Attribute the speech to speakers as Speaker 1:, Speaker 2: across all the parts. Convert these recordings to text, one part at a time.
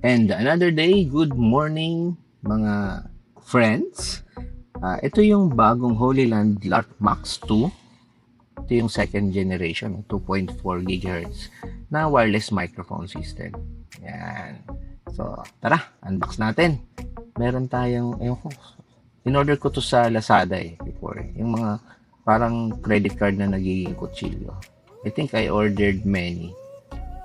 Speaker 1: And another day, good morning mga friends. Ito yung bagong Holy Land Lark Max 2. Ito yung second generation, 2.4 GHz na wireless microphone system. Yan. So, tara, unbox natin. Meron tayong, in-order ko to sa Lazada before. Yung mga parang credit card na nagiging kutsilyo. I think I ordered many.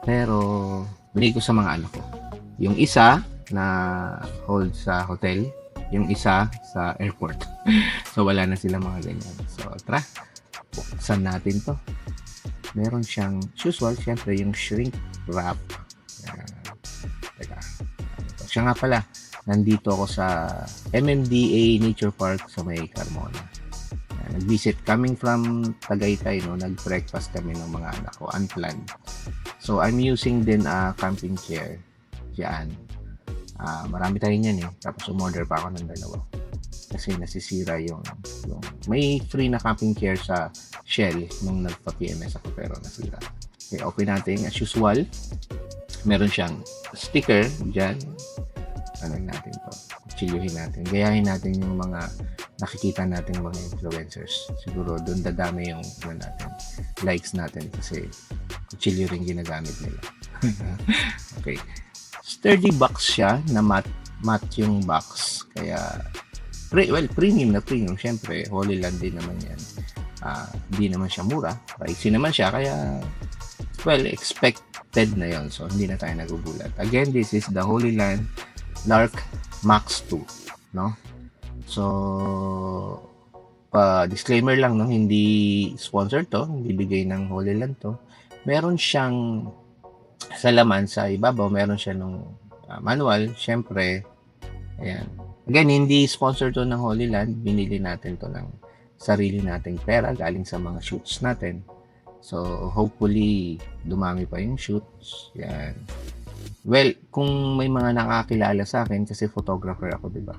Speaker 1: Pero, binigay ko sa mga anak ko. Yung isa na hold sa hotel, yung isa sa airport. So wala na sila mga ganyan. So tara, buksan natin to. Meron siyang usual, syempre yung shrink wrap. Yan. Teka. Siya nga pala, nandito ako sa MMDA Nature Park sa may Carmona. Nag-visit coming from Tagaytay, no? Nag-breakfast kami ng mga anak ko, unplanned. So I'm using din a camping chair. Yan. Marami tayo niyan Tapos umorder pa ako ng dalawa. Kasi nasisira yung may free na camping chair sa Shell nung nagpa-PMS ako pero nasira. Okay, open natin as usual. Meron siyang sticker dyan. Ano natin to? Kutsilyuhin natin. Gayahin natin yung mga nakikita natin mga influencers. Siguro doon dadami yung natin, likes natin kasi kutsilyo rin ginagamit nila. Okay. Sturdy box siya na matte yung box. Kaya, premium na premium. Siyempre, Holy Land din naman yan. Hindi naman siya mura. Pricey naman siya. Kaya, expected na yon. So, hindi na tayo nagugulat. Again, this is the Holy Land Lark Max 2. No? So, disclaimer lang, no? Hindi sponsored to. Hindi bigay ng Holy Land to. Meron siyang sa laman, sa ibabaw, meron siya nung manual. Syempre, ayan. Again, hindi sponsor to ng Holy Land. Binili natin to ng sarili nating pera galing sa mga shoots natin. So, hopefully, dumami pa yung shoots. Yan. Well, kung may mga nakakilala sa akin, kasi photographer ako, diba?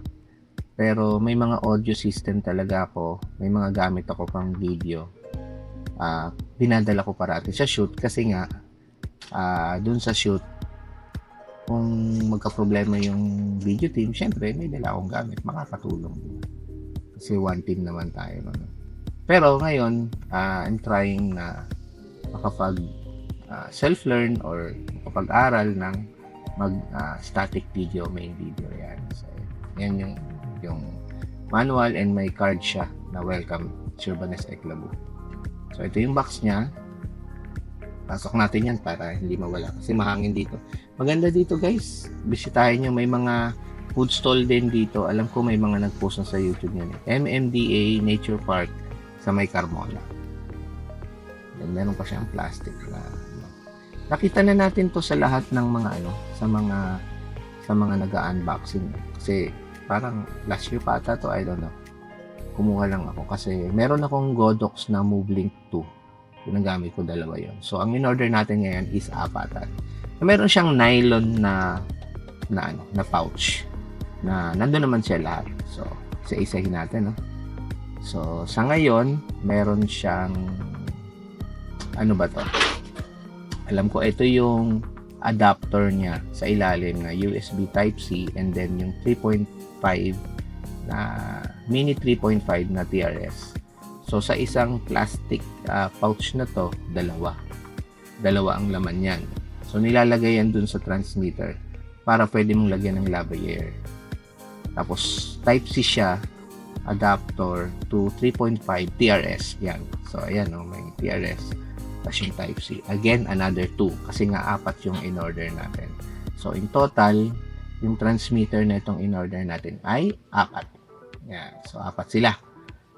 Speaker 1: Pero may mga audio system talaga ako. May mga gamit ako pang video. Dinadala ko parati sa shoot kasi nga, dun sa shoot, kung magka-problema yung video team, syempre may dala akong gamit, makakatulong. Kasi one team naman tayo. No? Pero ngayon, I'm trying na makapag self-learn or makapag-aral ng static video, main video. Yan. So, yan yung manual and may card siya na welcome, Surbanes Eclabu. So, ito yung box niya. Pasok natin yan para hindi mawala kasi mahangin dito. Maganda dito guys. Bisitahin nyo. May mga food stall din dito. Alam ko may mga nag-post na sa YouTube nyo. MMDA Nature Park sa may Carmona. Then, meron pa siyang plastic na nakita na natin to sa lahat ng mga sa mga nag-unboxing. Kasi parang last year pa ata to, I don't know. Kumuha lang ako kasi meron akong Godox na MoveLink 2. Yung gamit ko, dalawa yon. So, ang in-order natin ngayon is apatan. Meron siyang nylon na pouch. Na nandun naman siya lahat. So, isa-isahin natin, no? So, sa ngayon, meron siyang ano ba to? Alam ko, ito yung adapter niya sa ilalim na USB Type-C and then yung 3.5 na mini 3.5 na TRS. So, sa isang plastic pouch na to, dalawa ang laman yan. So, nilalagay yan dun sa transmitter para pwede mong lagyan ng lavalier. Tapos, Type-C siya, adapter to 3.5 TRS. Yan. So, ayan, may TRS. Tapos yung Type-C. Again, another 2. Kasi nga, 4 yung in-order natin. So, in total, yung transmitter na itong in-order natin ay 4. Yan. So, 4 sila.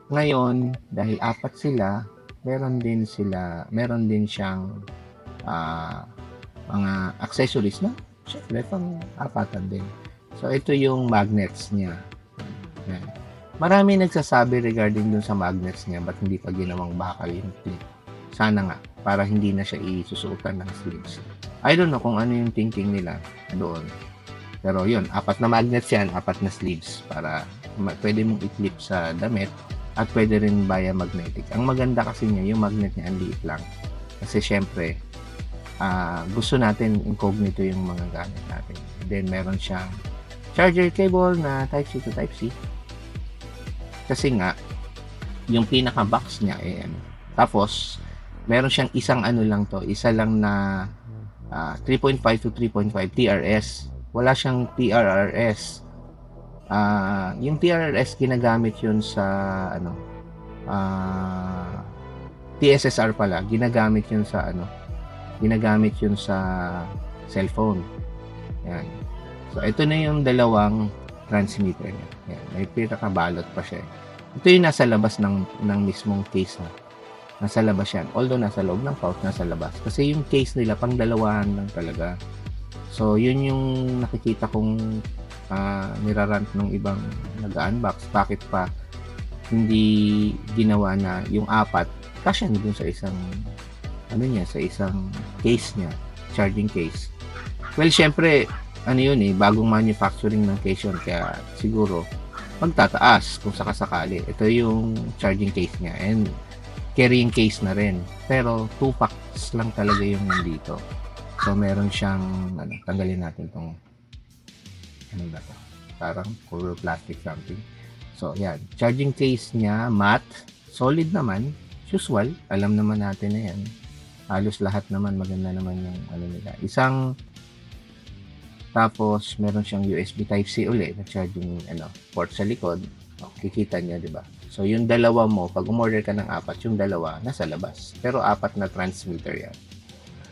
Speaker 1: Ngayon, dahil 4 sila, meron din siyang mga accessories na syempre pang 4 din. So, ito yung magnets niya. Yan. Marami nagsasabi regarding dun sa magnets niya, ba't hindi pa ginawang bakal yung clip. Sana nga, para hindi na siya isusuotan ng sleeves. I don't know kung ano yung thinking nila doon. Pero yun, 4 na magnets yan, 4 na sleeves para pwede mong i-clip sa damit. At pwede rin via magnetic. Ang maganda kasi niya, yung magnet niya ang liit lang. Kasi syempre, gusto natin incognito yung mga gamit natin. Then meron siyang charger cable na Type-C to Type-C. Kasi nga, yung pinaka-box niya tapos meron siyang isang isa lang na 3.5 to 3.5 TRS. Wala siyang TRRS. Yung TRRS ginagamit yun sa TSSR pala, ginagamit yun sa cellphone. Yan. So ito na yung dalawang transmitter niya. Yan, may pinakabalot pa siya. Ito yung nasa labas ng mismong case na. Nasa labas yan. Although nasa loob ng pouch, nasa labas. Kasi yung case nila pang dalawahan lang talaga. So yun yung nakikita kong nirarant ng ibang nag-unbox. Bakit pa hindi ginawa na yung apat kasya na dun sa isang sa isang case niya, charging case. Well, syempre bagong manufacturing ng case yun, kaya siguro magtataas kung sakasakali. Ito yung charging case niya and carrying case na rin. Pero 2 packs lang talaga yung nandito. So meron siyang tanggalin natin tong parang cover plastic something. So yan, charging case niya matte, solid naman, usual, alam naman natin na yan. Halos lahat naman maganda naman yung nila. Tapos meron siyang USB Type-C ulit na charging port sa likod. Kikita niya, 'di ba? So yung dalawa mo, pag umorder ka ng 4, yung dalawa nasa labas. Pero 4 na transmitter 'yan.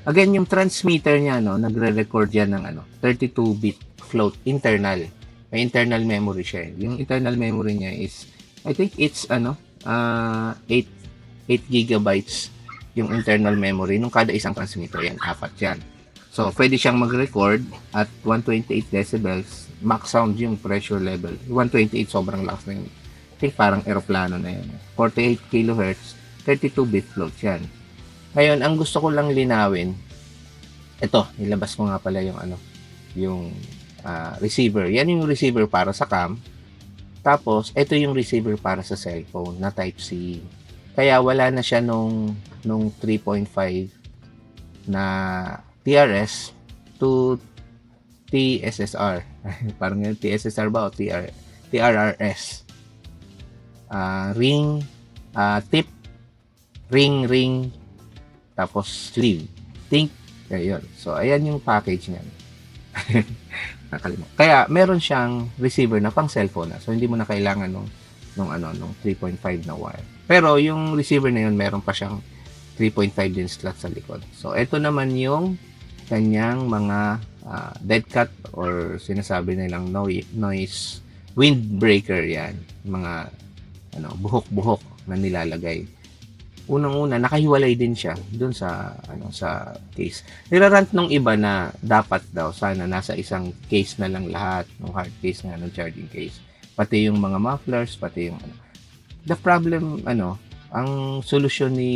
Speaker 1: Again, yung transmitter niya nagre-record yan ng 32-bit float internal. May internal memory siya. Yung internal memory niya is I think it's 8 gigabytes yung internal memory nung kada isang transmitter yan, 4 yan. So, pwede siyang mag-record at 128 decibels, max sound yung pressure level. 128 sobrang lakas na yun. I think parang aeroplano na yan. 48 kHz, 32-bit float yan. Ngayon, ang gusto ko lang linawin, ito, nilabas ko nga pala yung receiver. Yan yung receiver para sa cam. Tapos, ito yung receiver para sa cellphone na Type-C. Kaya wala na siya nung 3.5 na TRS to TSSR. Parang yung TSSR ba o TRRS? Ring, tip, ring, tapos sleeve. Think, yun. So, ayan yung package niya. Nakalimutan. Kaya, meron siyang receiver na pang cellphone na. So, hindi mo na kailangan nung 3.5 na wire. Pero, yung receiver na yun, meron pa siyang 3.5 din slot sa likod. So, ito naman yung kanyang mga dead cut or sinasabi nilang noise windbreaker yan. Mga buhok-buhok na nilalagay. Unang-una, nakahiwalay din siya dun sa case. Nirarant nung iba na dapat daw sana nasa isang case na lang lahat, ng hard case ng charging case. Pati yung mga mufflers, pati yung The problem, ang solusyon ni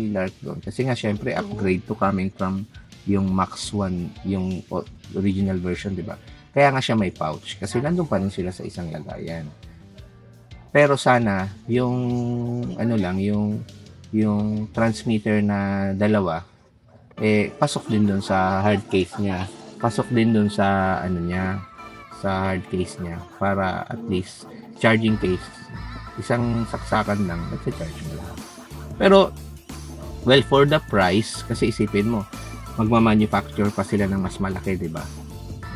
Speaker 1: Lark doon, kasi nga syempre upgrade to coming from yung Max 1, yung original version, di ba? Kaya nga siya may pouch kasi nandun pa rin sila sa isang lagayan. Pero sana yung yung transmitter na dalawa pasok din doon sa hard case niya. Pasok din doon sa sa hard case niya para at least charging case isang saksakan lang nagsa-charge mo lahat. Pero well, for the price, kasi isipin mo magma-manufacture pa sila ng mas malaki, di ba?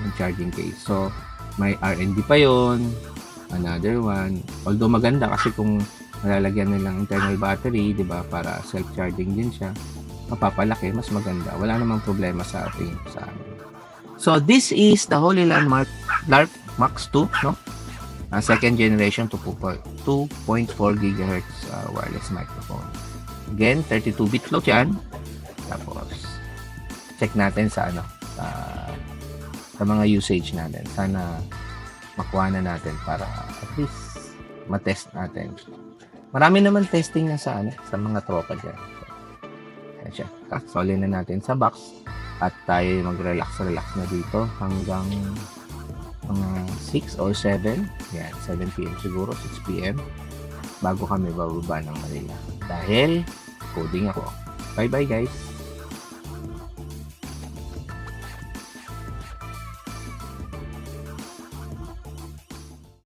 Speaker 1: Yung charging case. So may R&D pa yon, another one. Although maganda kasi kung malalagyan nilang internal battery, di ba, para self-charging din siya, mapapalaki, mas maganda. Wala namang problema sa amin. So this is the Holy Landmark Lark Max 2, no? Second generation 2.4 GHz wireless microphone. Again, 32-bit float yan. Tapos check natin sa sa mga usage natin. Sana makuha na natin para at least matest natin. Marami naman testing na sa mga tropa dyan. Ayan siya. Solid na natin sa box at tayo mag-relax na dito hanggang mga 6 or 7. Yan, 7 PM siguro, 6 PM bago kami bababa ng Manila. Dahil coding ako. Bye-bye guys!